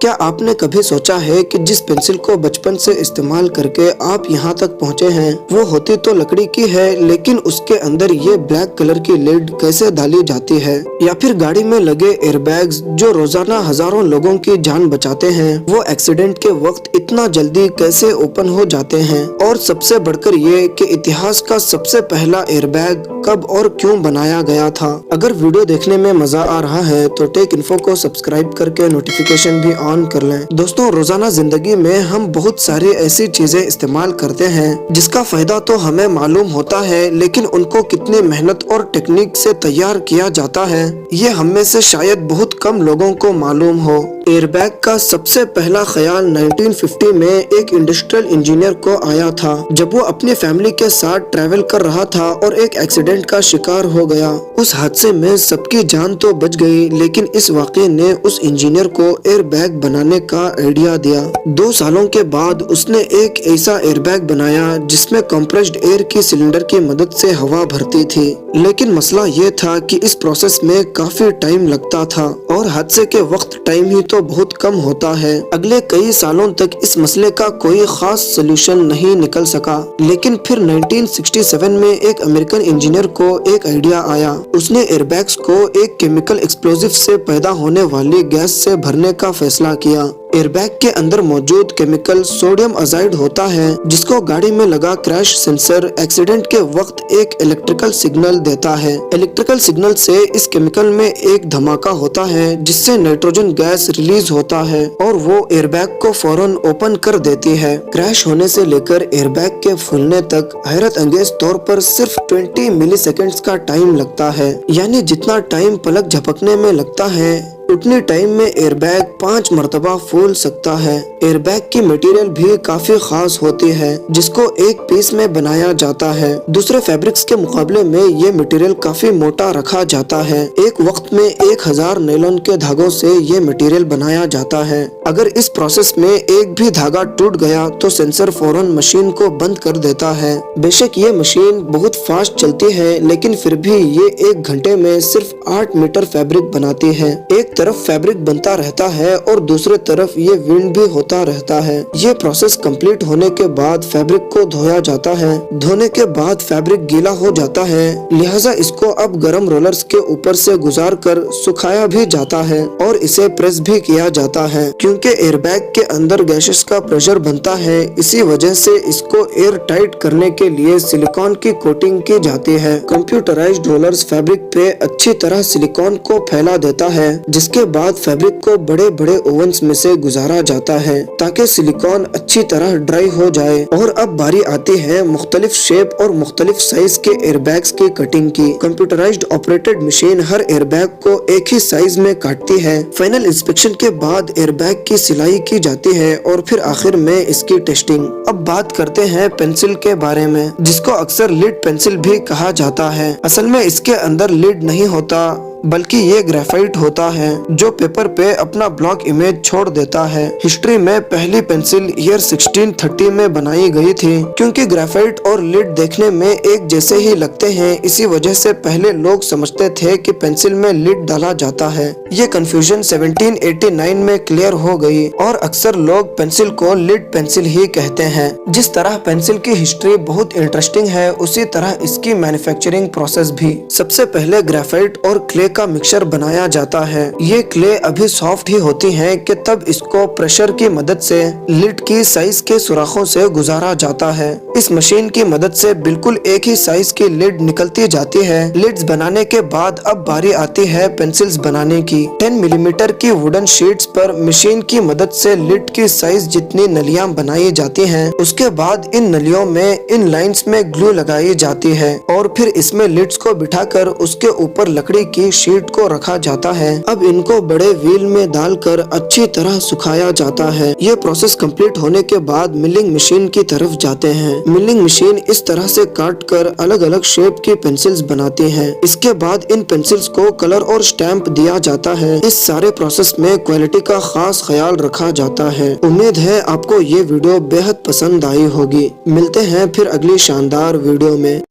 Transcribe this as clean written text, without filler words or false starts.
क्या आपने कभी सोचा है कि जिस पेंसिल को बचपन से इस्तेमाल करके आप यहाँ तक पहुँचे हैं वो होती तो लकड़ी की है, लेकिन उसके अंदर ये ब्लैक कलर की लिड कैसे डाली जाती है। या फिर गाड़ी में लगे एयरबैग्स जो रोजाना हजारों लोगों की जान बचाते हैं वो एक्सीडेंट के वक्त इतना जल्दी कैसे ओपन हो जाते हैं। और सबसे बढ़कर ये कि इतिहास का सबसे पहला एयरबैग कब और क्यों बनाया गया था। अगर वीडियो देखने में मजा आ रहा है तो टेक इन्फो को सब्सक्राइब करके नोटिफिकेशन भी ऑन कर लें। दोस्तों, रोजाना जिंदगी में हम बहुत सारी ऐसी चीजें इस्तेमाल करते हैं जिसका फायदा तो हमें मालूम होता है, लेकिन उनको कितनी मेहनत और टेक्निक से तैयार किया जाता है ये हम में से शायद बहुत कम लोगों को मालूम हो। एयरबैग का सबसे पहला ख्याल 1950 में एक इंडस्ट्रियल इंजीनियर को आया था जब वो अपनी फैमिली के साथ ट्रैवल कर रहा था और एक एक्सीडेंट का शिकार हो गया। उस हादसे में सबकी जान तो बच गई, लेकिन इस वाक़ये ने उस इंजीनियर को एयरबैग बनाने का आइडिया दिया। 2 सालों के बाद उसने एक ऐसा एयरबैग बनाया जिसमें कंप्रेस्ड एयर की सिलेंडर की मदद से हवा भरती थी, लेकिन मसला ये था कि इस प्रोसेस में काफी टाइम लगता था और हादसे के वक्त टाइम ही तो बहुत कम होता है। अगले कई सालों तक इस मसले का कोई खास सोल्यूशन नहीं निकल सका, लेकिन फिर 1967 में एक अमेरिकन इंजीनियर को एक आइडिया आया। उसने एयरबैग्स को एक केमिकल एक्सप्लोजिव से पैदा होने वाली गैस से भरने का फैसला किया। एयरबैग के अंदर मौजूद केमिकल सोडियम अजाइड होता है जिसको गाड़ी में लगा क्रैश सेंसर एक्सीडेंट के वक्त एक इलेक्ट्रिकल सिग्नल देता है। इलेक्ट्रिकल सिग्नल से इस केमिकल में एक धमाका होता है जिससे नाइट्रोजन गैस रिलीज होता है और वो एयरबैग को फौरन ओपन कर देती है। क्रैश होने से लेकर एयरबैग के फूलने तक हैरत अंगेज तौर पर सिर्फ 20 मिलीसेकंड्स का टाइम लगता है, यानी जितना टाइम पलक झपकने में लगता है उतनी टाइम में एयरबैग 5 मरतबा फूल सकता है। एयरबैग की मटेरियल भी काफी खास होती है जिसको एक पीस में बनाया जाता है। दूसरे फैब्रिक्स के मुकाबले में ये मटेरियल काफी मोटा रखा जाता है। एक वक्त में 1000 नायलॉन के धागों से ये मटेरियल बनाया जाता है। अगर इस प्रोसेस में एक भी धागा टूट गया तो सेंसर फौरन मशीन को बंद कर देता है। बेशक ये मशीन बहुत फास्ट चलती है, लेकिन फिर भी ये 1 घंटे में सिर्फ 8 मीटर फैब्रिक बनाती है। एक तरफ फैब्रिक बनता रहता है और दूसरे तरफ ये विंड भी होता रहता है। ये प्रोसेस कंप्लीट होने के बाद फैब्रिक को धोया जाता है। धोने के बाद फैब्रिक गीला हो जाता है, लिहाजा इसको अब गर्म रोलर्स के ऊपर से गुजार कर सुखाया भी जाता है और इसे प्रेस भी किया जाता है। क्योंकि एयरबैग के अंदर गैसेस का प्रेशर बनता है, इसी वजह से इसको एयर टाइट करने के लिए सिलिकॉन की कोटिंग की जाती है। कंप्यूटराइज्ड रोलर्स फैब्रिक पे अच्छी तरह सिलिकॉन को फैला देता है, जिसके बाद फैब्रिक को बड़े बड़े ओवन्स में से गुजारा जाता है ताकि सिलिकॉन अच्छी तरह ड्राई हो जाए। और अब बारी आती है मुख्तलिफ शेप और मुख्तलिफ साइज के एयरबैग्स की कटिंग की। कंप्यूटराइज्ड ऑपरेटेड मशीन हर एयरबैग को एक ही साइज में काटती है। फाइनल इंस्पेक्शन के बाद एयरबैग की सिलाई की जाती है और फिर आखिर में इसकी टेस्टिंग। अब बात करते हैं पेंसिल के बारे में, जिसको अक्सर लिड पेंसिल भी कहा जाता है। असल में इसके अंदर लिड नहीं होता, बल्कि ये ग्रेफाइट होता है जो पेपर पे अपना ब्लॉक इमेज छोड़ देता है। हिस्ट्री में पहली पेंसिल ईयर 1630 में बनाई गई थी। क्योंकि ग्रेफाइट और लिड देखने में एक जैसे ही लगते हैं, इसी वजह से पहले लोग समझते थे कि पेंसिल में लिड डाला जाता है। ये कंफ्यूजन 1789 में क्लियर हो गई और अक्सर लोग पेंसिल को लिड पेंसिल ही कहते हैं। जिस तरह पेंसिल की हिस्ट्री बहुत इंटरेस्टिंग है, उसी तरह इसकी मैन्युफैक्चरिंग प्रोसेस भी। सबसे पहले ग्रेफाइट और क्ले का मिक्सचर बनाया जाता है। ये क्ले अभी सॉफ्ट ही होती हैं कि तब इसको प्रेशर की मदद से लिड की साइज के सुराखों से गुजारा जाता है। इस मशीन की मदद से बिल्कुल एक ही साइज की लिड निकलती जाती है। लिड्स बनाने के बाद अब बारी आती है पेंसिल्स बनाने की। 10 मिलीमीटर की वुडन शीट्स पर मशीन की मदद से लिड की साइज जितनी नलियां बनाई जाती हैं, उसके बाद इन नलियों में इन लाइंस में ग्लू लगाई जाती है और फिर इसमें लिड्स को बिठाकर उसके ऊपर लकड़ी की शीट को रखा जाता है। अब इनको बड़े व्हील में डालकर अच्छी तरह सुखाया जाता है। ये प्रोसेस कंप्लीट होने के बाद मिलिंग मशीन की तरफ जाते हैं। मिलिंग मशीन इस तरह से काट कर अलग अलग शेप की पेंसिल्स बनाती है। इसके बाद इन पेंसिल्स को कलर और स्टैंप दिया जाता है। इस सारे प्रोसेस में क्वालिटी का खास ख्याल रखा जाता है। उम्मीद है आपको ये वीडियो बेहद पसंद आई होगी। मिलते हैं फिर अगली शानदार वीडियो में।